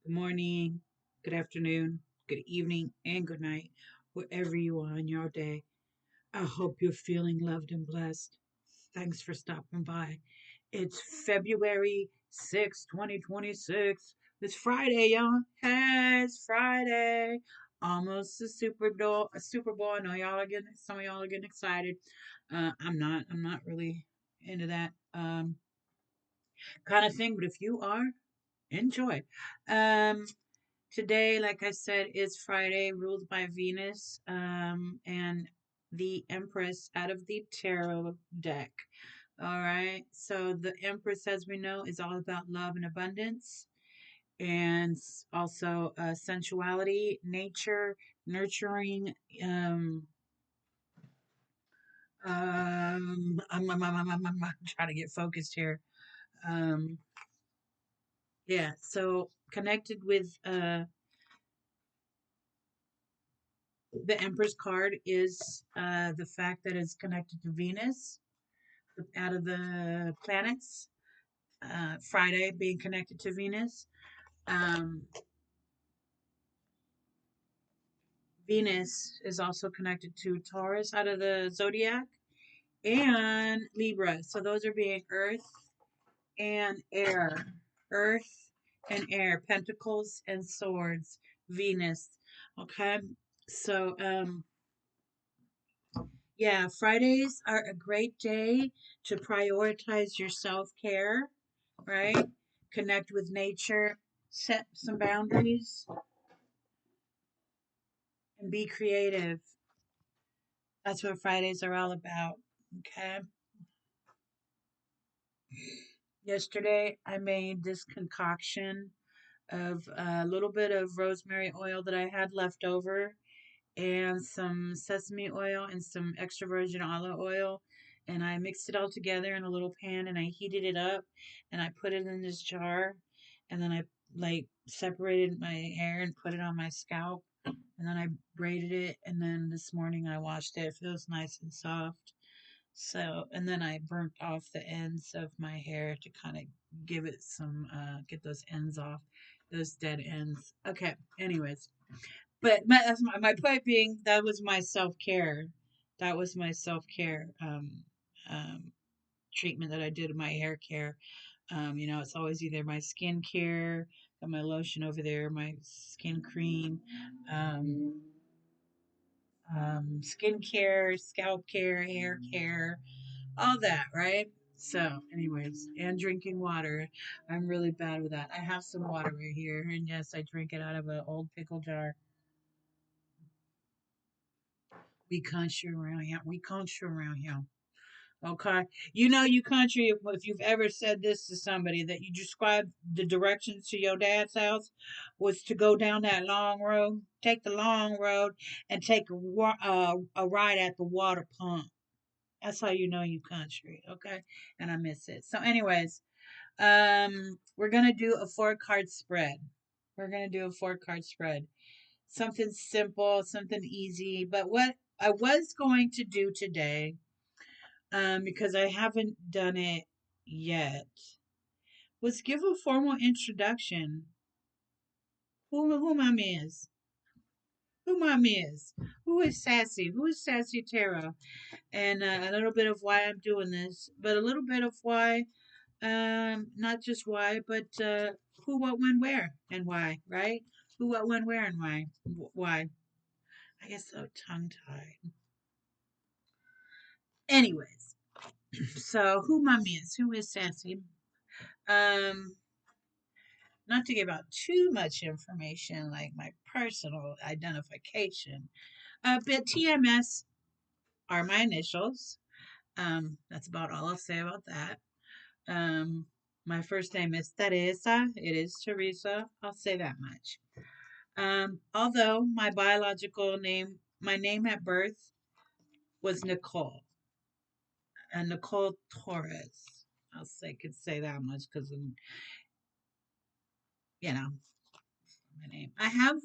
Good morning, good afternoon, good evening, and good night, wherever you are in your day. I hope you're feeling loved and blessed. Thanks for stopping by. It's February 6th, 2026. It's Friday, y'all. Hey, it's Friday. Almost a Super Bowl. I know y'all are getting some of y'all are getting excited. I'm not. I'm not really into that kind of thing, but if you are, enjoy. Um Today, like I said, is Friday, ruled by Venus, and the Empress out of the Tarot deck. All right. So the Empress, as we know, is all about love and abundance, and also sensuality, nature, nurturing. I'm trying to get focused here. Um, yeah. So connected with the Empress card is the fact that it's connected to Venus out of the planets. Friday being connected to Venus. Um, Venus is also connected to Taurus out of the zodiac and Libra. So those are being Earth and Air. Earth and Air. Pentacles and Swords. Venus. Okay. So, yeah, Fridays are a great day to prioritize your self care, right? Connect with nature, set some boundaries, and be creative. That's what Fridays are all about. Okay. Yesterday, I made this concoction of a little bit of rosemary oil that I had left over and some sesame oil and some extra virgin olive oil. And I mixed it all together in a little pan and I heated it up and I put it in this jar. And then I like separated my hair and put it on my scalp. And then I braided it. And then this morning I washed it. It feels nice and soft. So, and then I burnt off the ends of my hair to kind of give it some, get those ends off, those dead ends. Okay. Anyways, but my point being that was my self care. That was my self care um, treatment that I did in my hair care. It's always either my skin care, got my lotion over there, my skin cream, um, skin care, scalp care, hair care, all that, right? So, anyways, and drinking water. I'm really bad with that. I have some water right here, and yes, I drink it out of an old pickle jar. We country around here. We country around here. Okay. You country, if you've ever said this to somebody, that you described the directions to your dad's house was to go down that long road, take the long road, and take a ride at the water pump. That's how you know you country. Okay. And I miss it. So, anyways, we're going to do a 4 card spread. We're going to do a 4 card spread. Something simple, something easy. But what I was going to do today, because I haven't done it yet, was give a formal introduction. Who mom is? Who mom is? Who is Sassy? Who is Sassy Tarot? And a little bit of why I'm doing this, but a little bit of why, not just why, but who, what, when, where, and why, right? Who, what, when, where, and why? Why? I guess so. Tongue tied. Anyways, so who mom is? Who is Sassy? Um, Not to give out too much information, like my personal identification, but TMS are my initials. That's about all I'll say about that. Um, my first name is Teresa. It is Teresa. I'll say that much. Although my name at birth was Nicole, and Nicole Torres. Could say that much because, you know, my name. I have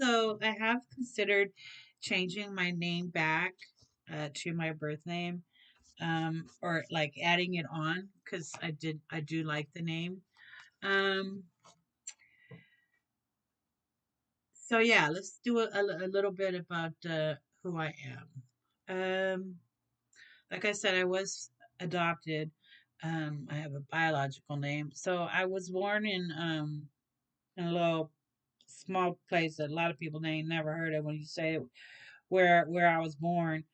considered changing my name back to my birth name, or like adding it on because I do like the name. Um, So yeah, let's do a little bit about who I am. Like I said, I was adopted. I have a biological name. So I was born in a little small place that a lot of people ain't never heard of. When you say where I was born,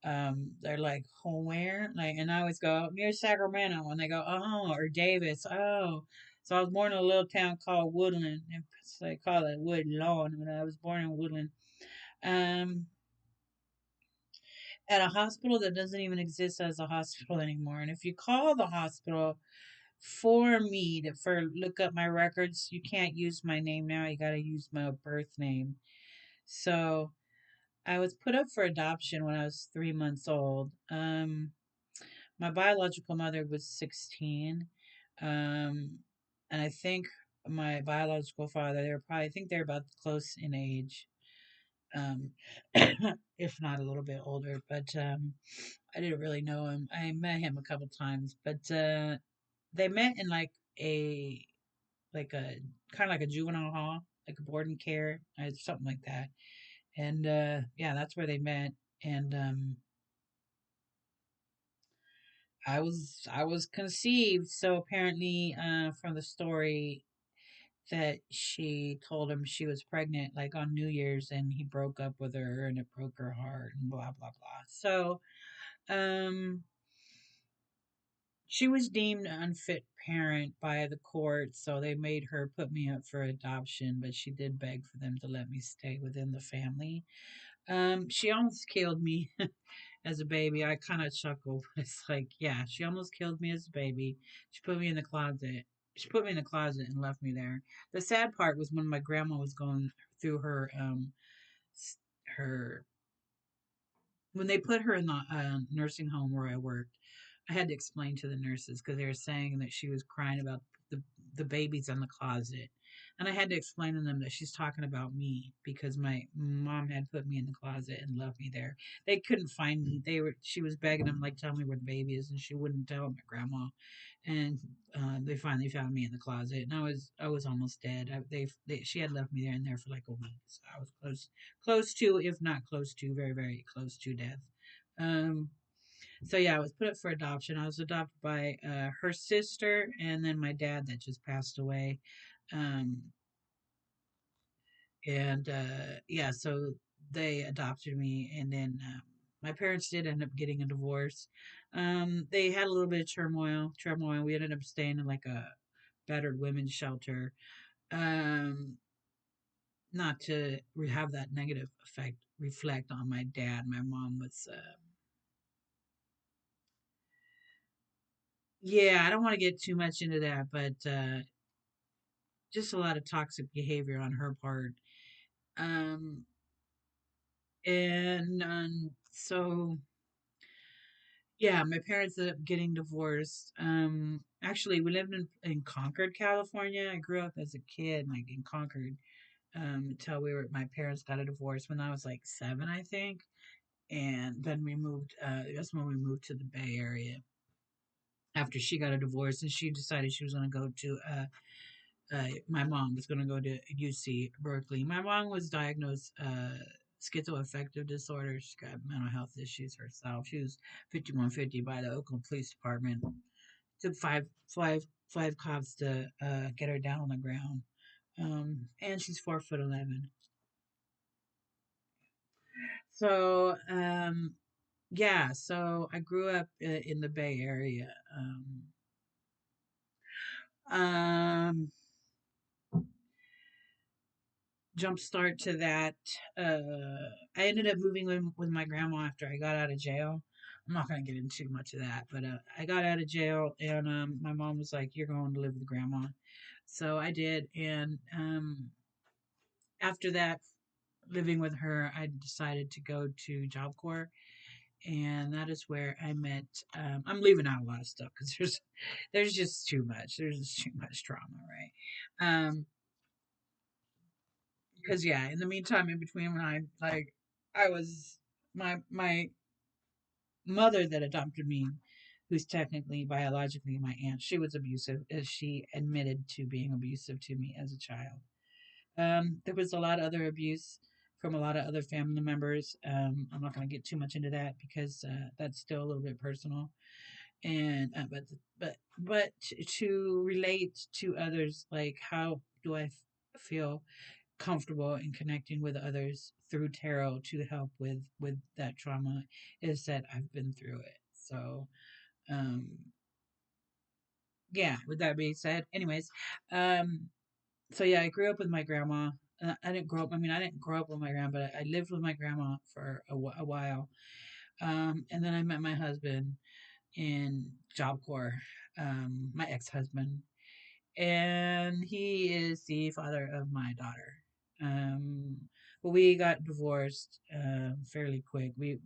they're like, "Oh, where?" Like, and I always go near Sacramento, and they go, "Oh," or Davis. Oh, so I was born in a little town called Woodland, and so they call it Woodlawn. When I was born in Woodland, um, at a hospital that doesn't even exist as a hospital anymore. And if you call the hospital for me to for look up my records, you can't use my name now. You got to use my birth name. So I was put up for adoption when I was 3 months old. My biological mother was 16. Um, and I think my biological father, they were probably, I think they're about close in age. Um, if not a little bit older, but I didn't really know him. I met him a couple times, but they met in a like a kind of like a juvenile hall, like a boarding care, something like that. And yeah, that's where they met. And I was conceived. So apparently, from the story that she told him she was pregnant, like on New Year's, and he broke up with her, and it broke her heart, and blah blah blah. So um, she was deemed an unfit parent by the court, so they made her put me up for adoption. But she did beg for them to let me stay within the family. She almost killed me as a baby. I kind of chuckled. It's like, yeah, she almost killed me as a baby. She put me in the closet. She put me in the closet and left me there. The sad part was when my grandma was going through her when they put her in the nursing home where I worked. I had to explain to the nurses because they were saying that she was crying about the the babies in the closet, and I had to explain to them that she's talking about me because my mom had put me in the closet and left me there. They couldn't find me. She was begging them like, tell me where the baby is, and she wouldn't tell my grandma. And they finally found me in the closet, and I was almost dead. She had left me there in there for like a week, so I was close to, if not close to, very very close to death. Um, so yeah, I was put up for adoption. I was adopted by her sister and then my dad that just passed away. Um, and yeah, so they adopted me, and then my parents did end up getting a divorce. They had a little bit of turmoil. We ended up staying in like a battered women's shelter. Um, Not to have that negative effect reflect on my dad. My mom was yeah, I don't want to get too much into that, but just a lot of toxic behavior on her part. Um, and so, yeah, my parents ended up getting divorced. Actually, we lived in Concord, California. I grew up as a kid, like in Concord, until my parents got a divorce when I was like 7, I think. And then we moved, that's when we moved to the Bay Area after she got a divorce, and she decided she was going to go to my mom was going to go to UC Berkeley. My mom was diagnosed schizoaffective disorder. She got mental health issues herself. She was 5150 by the Oakland Police Department. Took five cops to get her down on the ground. And she's 4 foot 11. So yeah, so I grew up in the Bay Area. Um, Jump start to that. I ended up moving with my grandma after I got out of jail. I'm not going to get into much of that, but I got out of jail, and my mom was like, "You're going to live with grandma," so I did. And after that, living with her, I decided to go to Job Corps, and that is where I met. I'm leaving out a lot of stuff because there's just too much. There's just too much trauma, right? Because yeah, in the meantime, in between, when I was my mother that adopted me, who's technically biologically my aunt, she was abusive, as she admitted to being abusive to me as a child. There was a lot of other abuse from a lot of other family members. I'm not going to get too much into that because that's still a little bit personal. And to relate to others, like how do I feel comfortable in connecting with others through tarot to help with that trauma, is that I've been through it. So um yeah, with that being said, anyways, um so yeah, I grew up with my grandma. I didn't grow up. I mean, I didn't grow up with my grandma, but I lived with my grandma for a while. And then I met my husband in Job Corps, my ex-husband, and he is the father of my daughter. Um, but we got divorced fairly quick. We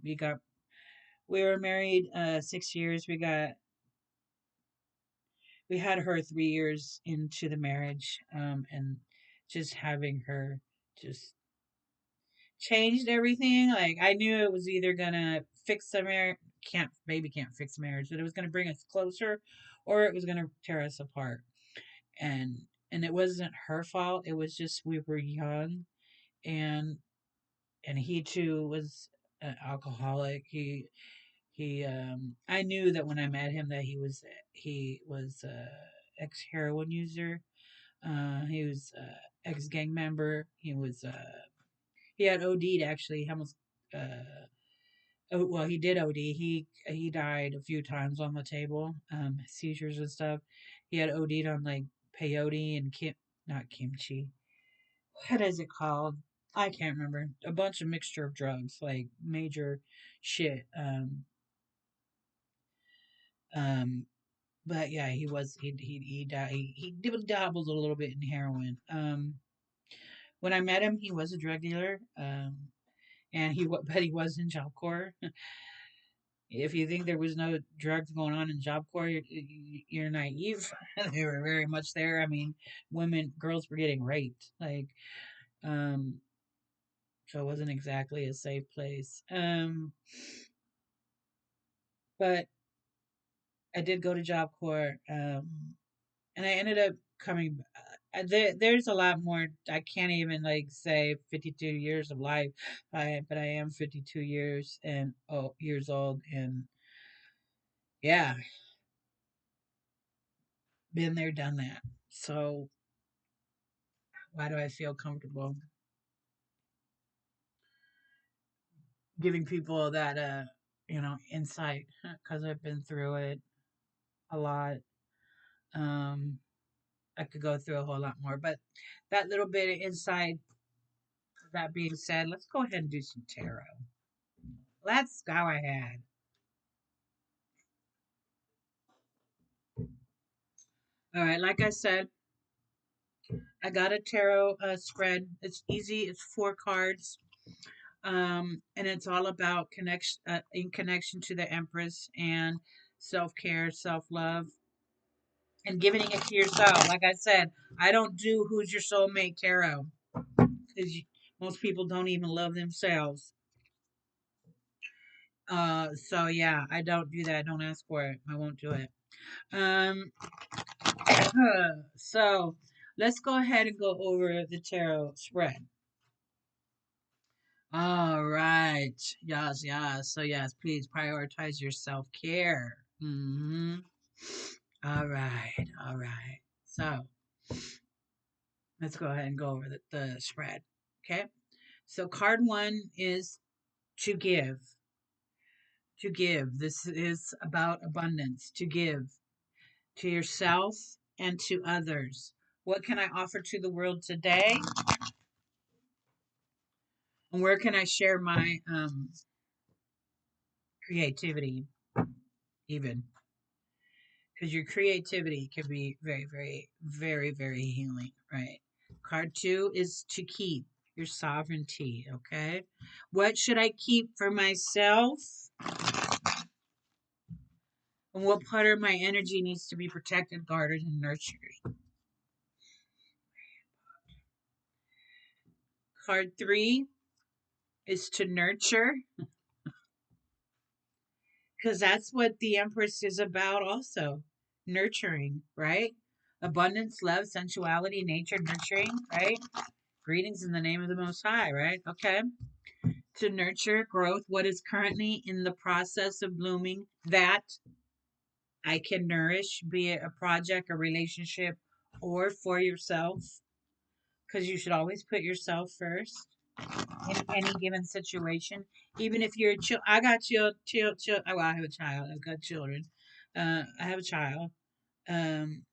were married 6 years. We had her 3 years into the marriage, and just having her just changed everything. Like I knew it was either gonna fix the marriage, can't baby can't fix marriage, but it was gonna bring us closer, or it was gonna tear us apart. And it wasn't her fault. It was just we were young, and he too was an alcoholic. He I knew that when I met him that he was ex heroin user. He was ex gang member. He had OD'd actually. He almost oh well, he did OD. He died a few times on the table, seizures and stuff. He had OD'd on like peyote and not kimchi. What is it called? I can't remember. A bunch of mixture of drugs, like major shit. Um, but yeah, he died. He dabbled a little bit in heroin. When I met him, he was a drug dealer. And but he was in Job Corps. If you think there was no drugs going on in Job Corps, you're naive. They were very much there. I mean, girls were getting raped. Like, um, so it wasn't exactly a safe place. But I did go to Job Corps, and I ended up coming. There's a lot more. I can't even like say 52 years of life. But I am 52 years old, and yeah, been there, done that. So why do I feel comfortable giving people that insight? Because I've been through it a lot. Um, I could go through a whole lot more, but that little bit of insight. That being said, let's go ahead and do some tarot. Let's go ahead. All right, like I said, I got a tarot spread. It's easy. It's 4 cards, and it's all about connection, in connection to the Empress and self care, self love, and giving it to yourself. Like I said, I don't do Who's Your Soulmate Tarot because most people don't even love themselves. So yeah, I don't do that. Don't ask for it. I won't do it. Um, so let's go ahead and go over the tarot spread. All right. Yes, yes. So yes, please prioritize your self-care. All right. All right. So let's go ahead and go over the spread. Okay. So card one is to give. To give. This is about abundance. To give to yourself and to others. What can I offer to the world today? And where can I share my creativity even? Because your creativity can be very, very, very, very healing, right? Card two is to keep your sovereignty, okay? What should I keep for myself? And what part of my energy needs to be protected, guarded, and nurtured? Card three is to nurture, because that's what the Empress is about, also nurturing, right? Abundance, love, sensuality, nature, nurturing, right? Greetings in the name of the Most High, right? Okay. To nurture growth, what is currently in the process of blooming that I can nourish, be it a project, a relationship, or for yourself, because you should always put yourself first in any given situation. Even if you're I got well, I have a child. I've got children. I have a child. Um,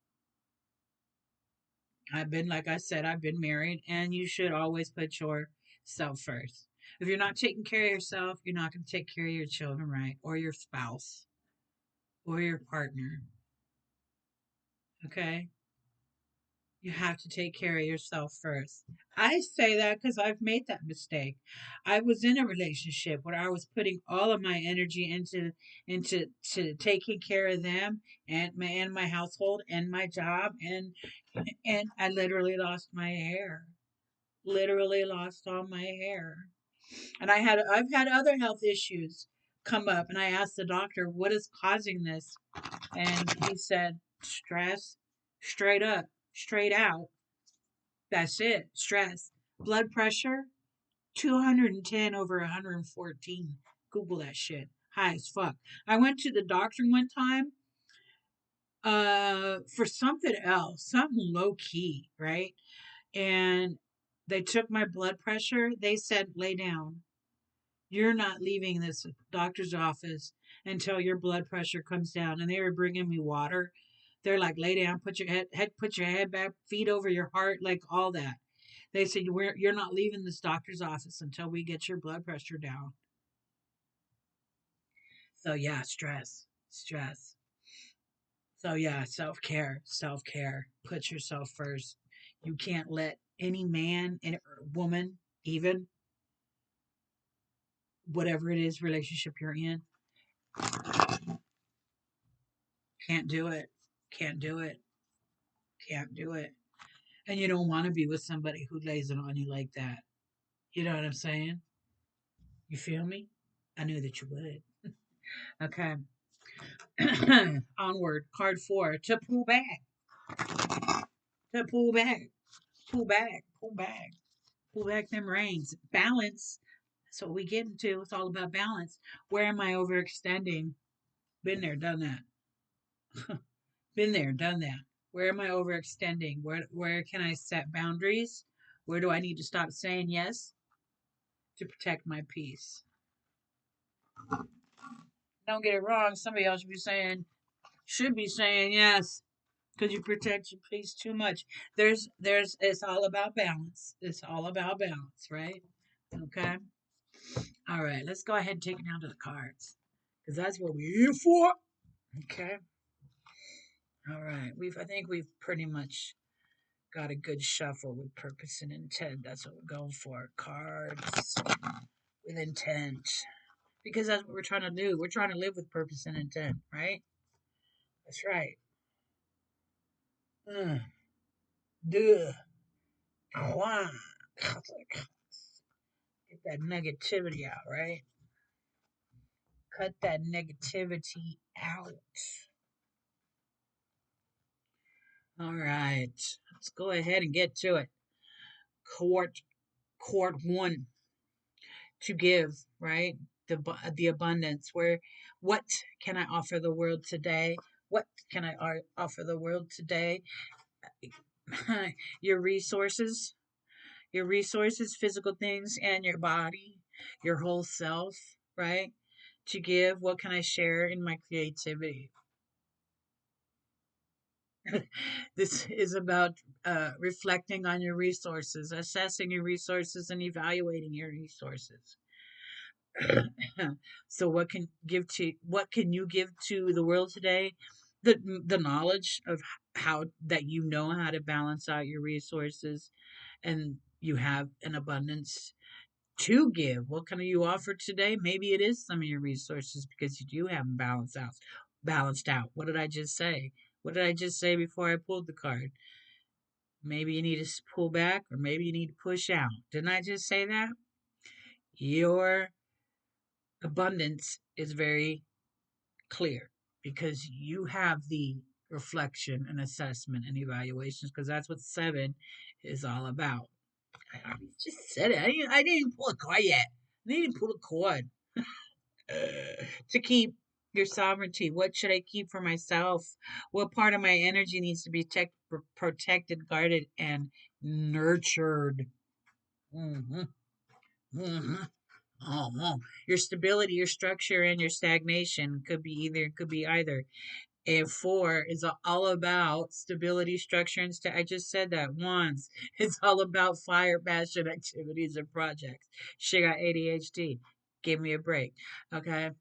I've been, like I said, I've been married, and you should always put yourself first. If you're not taking care of yourself, you're not going to take care of your children, right? Or your spouse, or your partner. Okay? You have to take care of yourself first. I say that because I've made that mistake. I was in a relationship where I was putting all of my energy into to taking care of them and my household and my job, and I literally lost my hair. Literally lost all my hair. And I've had other health issues come up, and I asked the doctor what is causing this, and he said stress, straight up, straight out. That's it. Stress. Blood pressure, 210 over 114. Google that shit. High as fuck. I went to the doctor one time for something else, something low key, right? And they took my blood pressure. They said, lay down. You're not leaving this doctor's office until your blood pressure comes down. And they were bringing me water. They're like, lay down, put your head back, feet over your heart, like all that. They said, you're not leaving this doctor's office until we get your blood pressure down. So yeah, stress. So yeah, self care. Put yourself first. You can't let any man and woman, even whatever it is relationship you're in, can't do it. Can't do it. Can't do it. And you don't want to be with somebody who lays it on you like that. You know what I'm saying? You feel me? I knew that you would. Okay. Onward. Card 4. To pull back. To pull back. Pull back. Pull back. Pull back them reins. Balance. That's what we get into. It's all about balance. Where am I overextending? Been there, done that. Been there, done that. Where am I overextending? Where can I set boundaries? Where do I need to stop saying yes to protect my peace? Don't get it wrong. Somebody else should be saying yes because you protect your peace too much. It's all about balance. It's all about balance, right? Okay. All right. Let's go ahead and take it down to the cards because that's what we're here for. Okay. All right. I think we've pretty much got a good shuffle with purpose and intent. That's what we're going for. Cards with intent. Because that's what we're trying to do. We're trying to live with purpose and intent, right? That's right. Uh, duh. Why? Get that negativity out, right? Cut that negativity out. All right. Let's go ahead and get to it. Court Court 1. To give, right? The abundance. What can I offer the world today? What can I offer the world today? Your resources, physical things, and your body, your whole self, right? To give, what can I share in my creativity? This is about reflecting on your resources, assessing your resources, and evaluating your resources. So what can you give to the world today? The knowledge of how that you know how to balance out your resources, and you have an abundance to give. What can you offer today? Maybe it is some of your resources because you do have them balanced out. What did I just say? What did I just say before I pulled the card? Maybe you need to pull back, or maybe you need to push out. Didn't I just say that? Your abundance is very clear because you have the reflection and assessment and evaluations, because that's what 7 is all about. I just said it. I didn't even pull a card yet. I didn't even pull a cord. To keep your sovereignty. What should I keep for myself? What part of my energy needs to be protected, guarded, and nurtured? Hmm. Hmm. Oh, oh. Your stability, your structure, and your stagnation could be either. Could be either. And four is all about stability, structure, and I just said that once. It's all about fire, passion, activities, and projects. She got ADHD. Give me a break. Okay.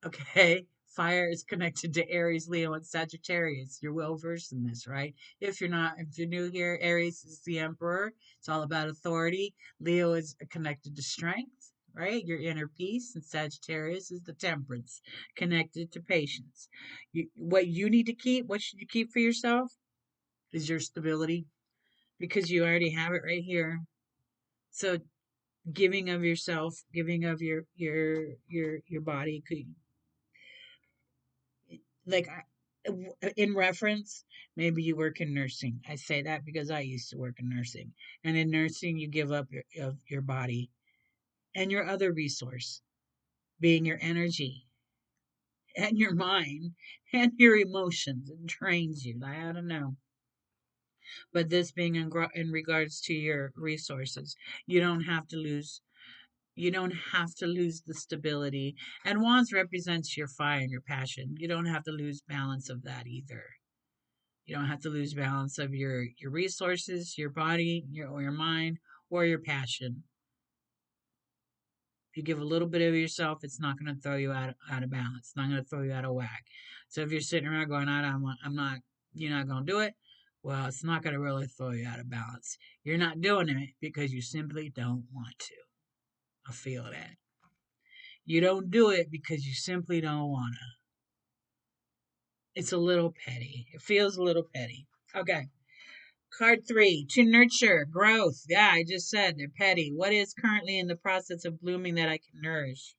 Okay. Fire is connected to Aries, Leo, and Sagittarius. You're well versed in this, right? If you're not, if you're new here, Aries is the Emperor. It's all about authority. Leo is connected to strength, right? Your inner peace. And Sagittarius is the temperance, connected to patience. What you need to keep, what should you keep for yourself, is your stability, because you already have it right here. So giving of yourself, giving of your body could, like, in reference, maybe you work in nursing. I say that because I used to work in nursing, and in nursing you give up of your body and your other resource, being your energy and your mind and your emotions. It drains you. I don't know. But this being in regards to your resources, you don't have to lose, you don't have to lose the stability. And wands represents your fire and your passion. You don't have to lose balance of that either. You don't have to lose balance of your resources, your body, your mind, or your passion. If you give a little bit of yourself, it's not going to throw you out of balance. It's not going to throw you out of whack. So if you're sitting around going, I'm not, you're not going to do it. Well, it's not going to really throw you out of balance. You're not doing it because you simply don't want to. I feel that. You don't do it because you simply don't want to. It's a little petty. It feels a little petty. Okay. Card three, to nurture growth. Yeah, I just said they're petty. What is currently in the process of blooming that I can nourish?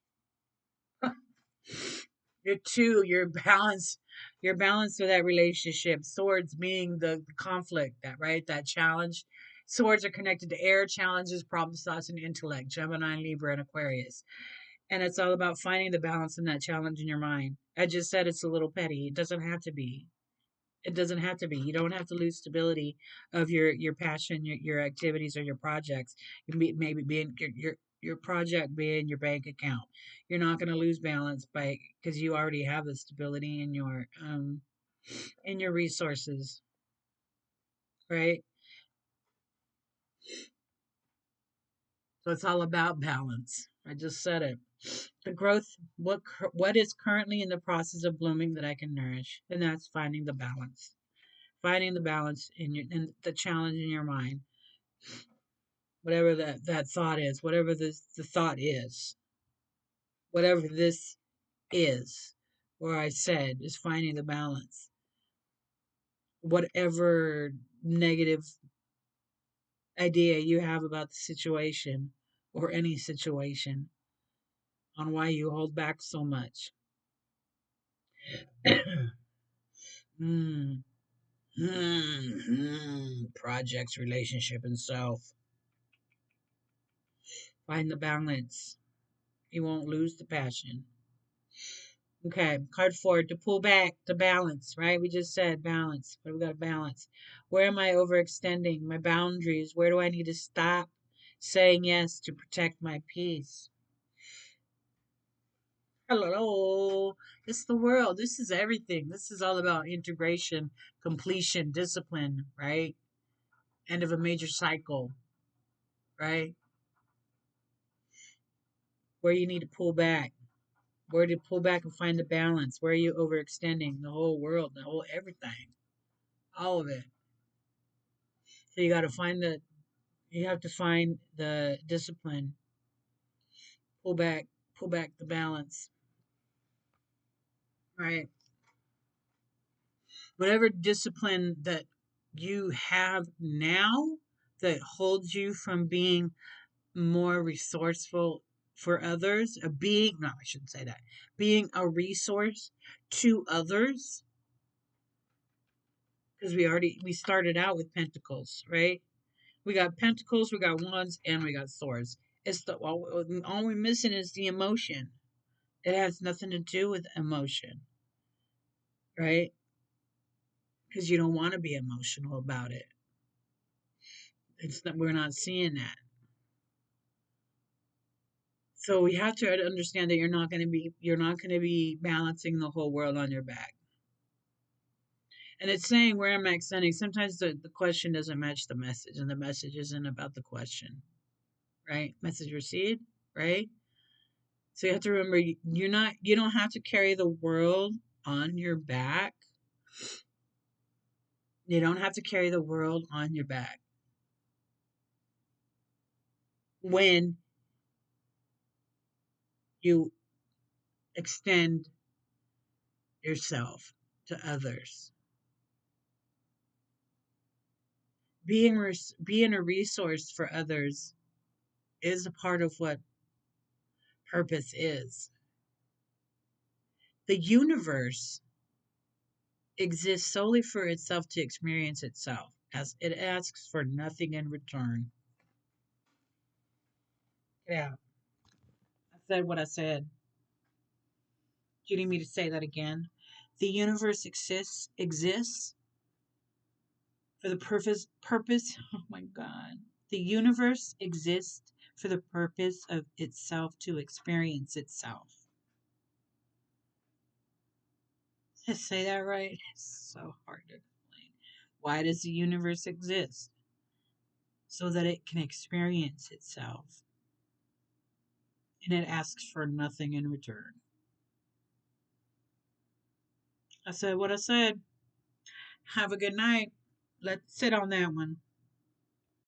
Your two, your balance for that relationship. Swords being the conflict, that right, that challenge. Swords are connected to air, challenges, problem thoughts, and intellect. Gemini, Libra, and Aquarius. And it's all about finding the balance in that challenge in your mind. I just said it's a little petty. It doesn't have to be. It doesn't have to be. You don't have to lose stability of your passion, your activities, or your projects. You maybe being your project being your bank account. You're not going to lose balance by, because you already have the stability in your resources, right? So it's all about balance. I just said it. The growth, what is currently in the process of blooming that I can nourish, and that's finding the balance. Finding the balance in the challenge in your mind, whatever that thought is, whatever the thought is, whatever this is, or I said, is finding the balance. Whatever negative idea you have about the situation or any situation, on why you hold back so much. mm, Projects, relationship, and self. Find the balance. You won't lose the passion. Okay, card four, to pull back, to balance, right? We just said balance, but we got to balance. Where am I overextending my boundaries? Where do I need to stop saying yes to protect my peace? Hello, it's the world. This is everything. This is all about integration, completion, discipline, right? End of a major cycle, right? Where you need to pull back, where to pull back and find the balance. Where are you overextending the whole world, the whole everything, all of it? So you have to find the discipline, pull back, pull back the balance, right? Whatever discipline that you have now that holds you from being more resourceful for others, no, I shouldn't say that, being a resource to others, because we started out with pentacles, right? We got pentacles, we got wands, and we got swords. It's the all we're missing is the emotion. It has nothing to do with emotion, right? Because you don't want to be emotional about it. It's not, we're not seeing that. So we have to understand that you're not going to be balancing the whole world on your back. And it's saying where am I extending? Sometimes the question doesn't match the message, and the message isn't about the question, right? Message received, right? So you have to remember you don't have to carry the world on your back. You don't have to carry the world on your back when you extend yourself to others. Being a resource for others is a part of what purpose is. The universe exists solely for itself to experience itself, as it asks for nothing in return. Yeah, I said what I said. Do you need me to say that again? The universe exists for the purpose. Oh my God. The universe exists for the purpose of itself to experience itself. Did I say that right? It's so hard to explain. Why does the universe exist? So that it can experience itself. And it asks for nothing in return. I said what I said. Have a good night. Let's sit on that one.